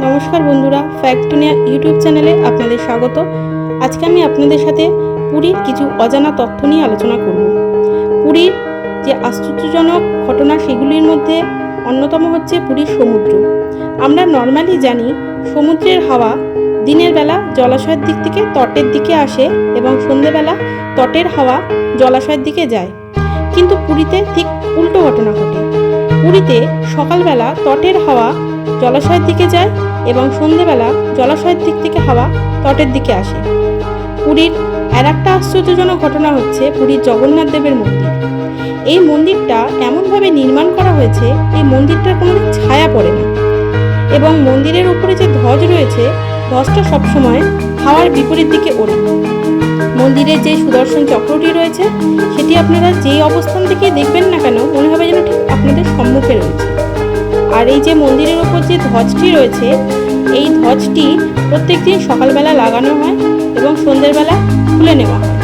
নমস্কার বন্ধুরা, ফ্যাক্ট দুনিয়া ইউটিউব চ্যানেলে আপনাদের স্বাগত। আজকে আমি আপনাদের সাথে পুরীর কিছু অজানা তথ্য নিয়ে আলোচনা করব। পুরীর যে আশ্চর্যজনক ঘটনা সেগুলির মধ্যে অন্যতম হচ্ছে পুরীর সমুদ্র। আমরা নর্মালি জানি সমুদ্রের হাওয়া দিনের বেলা জলাশয়ের দিক থেকে তটের দিকে আসে এবং সন্ধ্যেবেলা তটের হাওয়া জলাশয়ের দিকে যায়, কিন্তু পুরীতে ঠিক উল্টো ঘটনা ঘটে। পুরীতে সকালবেলা তটের হাওয়া জলাশয়ের দিকে যায় এবং সন্ধ্যেবেলা জলাশয়ের দিক থেকে হাওয়া তটের দিকে আসে। পুরীর আর একটা আশ্চর্যজনক ঘটনা হচ্ছে পুরীর জগন্নাথ দেবের মন্দির। এই মন্দিরটা এমনভাবে নির্মাণ করা হয়েছে, এই মন্দিরটার কোনো ছায়া পড়ে না এবং মন্দিরের উপরে যে ধ্বজ রয়েছে, ধ্বজটা সবসময় হাওয়ার বিপরীত দিকে ওড়ে। মন্দিরের যে সুদর্শন চক্রটি রয়েছে সেটি আপনারা যেই অবস্থান থেকে দেখবেন না কেন মনে হবে যেন ঠিক আপনাদের সম্মুখে রয়েছে। আর এই যে মন্দিরের উপর যে ধ্বজটি রয়েছে, এই ধ্বজটি প্রত্যেক দিন সকালবেলা লাগানো হয় এবং সন্ধ্যের বেলা খুলে নেওয়া হয়।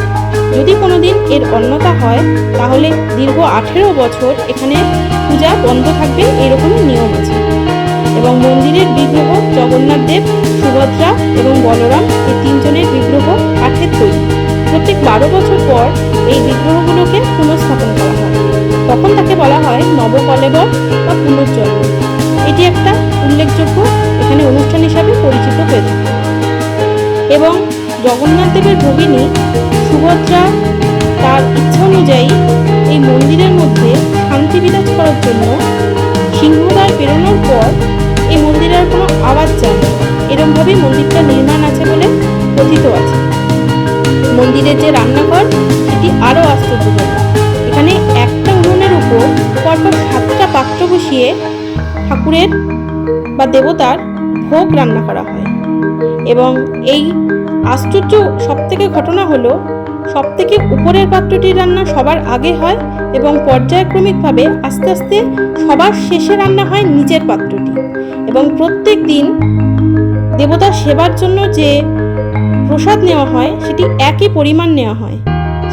যদি কোনো দিন এর অন্যতা হয় তাহলে দীর্ঘ 18 বছর এখানে পূজা বন্ধ থাকবে, এরকমই নিয়ম আছে। এবং মন্দিরের বিগ্রহ জগন্নাথ দেব, সুভদ্রা এবং বলরাম, এই তিনজনের বিগ্রহ কাঠের তৈরি। প্রত্যেক 12 বছর পর এই বিগ্রহগুলোকে পুনঃস্থাপন করা হয়, তখন তাকে বলা হয় নবকলেবর বা পুনর্জন্ম। এটি একটা উল্লেখযোগ্য এখানে অনুষ্ঠান হিসাবে পরিচিত হয়ে থাকে। এবং জগন্নাথ দেবের ভগিনী সুভদ্রা তার ইচ্ছা অনুযায়ী এই মন্দিরের মধ্যে শান্তি বিরাজ করার জন্য সিংহদ্বার পেরোনোর পর এই মন্দিরের কোনো আওয়াজ যায় না, এরকমভাবেই মন্দিরটা নির্মাণ আছে বলে কথিত আছে। মন্দিরের যে রান্নাঘর সেটি আরও আশ্চর্যজনক। এখানে একটা উনুনের উপর পরপর 7টা পাত্র বসিয়ে ঠাকুরের বা দেবতার ভোগ রান্না করা হয়। এবং এই আশ্চর্য সবথেকে ঘটনা হলো, সবথেকে উপরের পাত্রটির রান্না সবার আগে হয় এবং পর্যায়ক্রমিকভাবে আস্তে আস্তে সবার শেষে রান্না হয় নিচের পাত্রটি। এবং প্রত্যেক দিন দেবতার সেবার জন্য যে প্রসাদ নেওয়া হয় সেটি একই পরিমাণ নেওয়া হয়।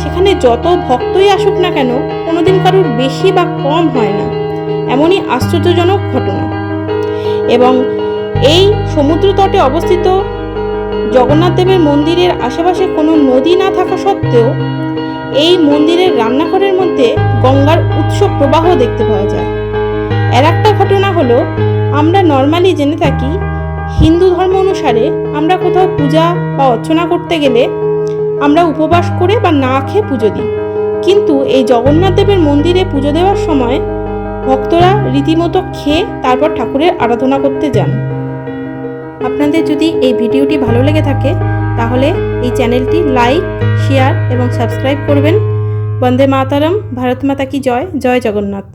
সেখানে যত ভক্তই আসুক না কেন কোনোদিন কারোর বেশি বা কম হয় না, এমনই আশ্চর্যজনক ঘটনা। এবং এই সমুদ্র তটে অবস্থিত জগন্নাথ দেবের মন্দিরের আশেপাশে কোনো নদী না থাকা সত্ত্বেও এই মন্দিরের রান্নাঘরের মধ্যে গঙ্গার উৎস প্রবাহ দেখতে পাওয়া যায়। আর একটা ঘটনা হলো, আমরা নর্মালি জেনে থাকি হিন্দু ধর্ম অনুসারে আমরা কোথাও পূজা বা অর্চনা করতে গেলে আমরা উপবাস করে বা না খেয়ে পুজো দিই, কিন্তু এই জগন্নাথ দেবের মন্দিরে পুজো দেওয়ার সময় ভক্তরা রীতিমতো খেয়ে তারপর ঠাকুরের আরাধনা করতে যান। আপনাদের যদি এই ভিডিওটি ভালো লেগে থাকে তাহলে এই চ্যানেলটি লাইক, শেয়ার এবং সাবস্ক্রাইব করবেন। বন্দে মাতারম, ভারত মাতা কি জয়, জয় জগন্নাথ।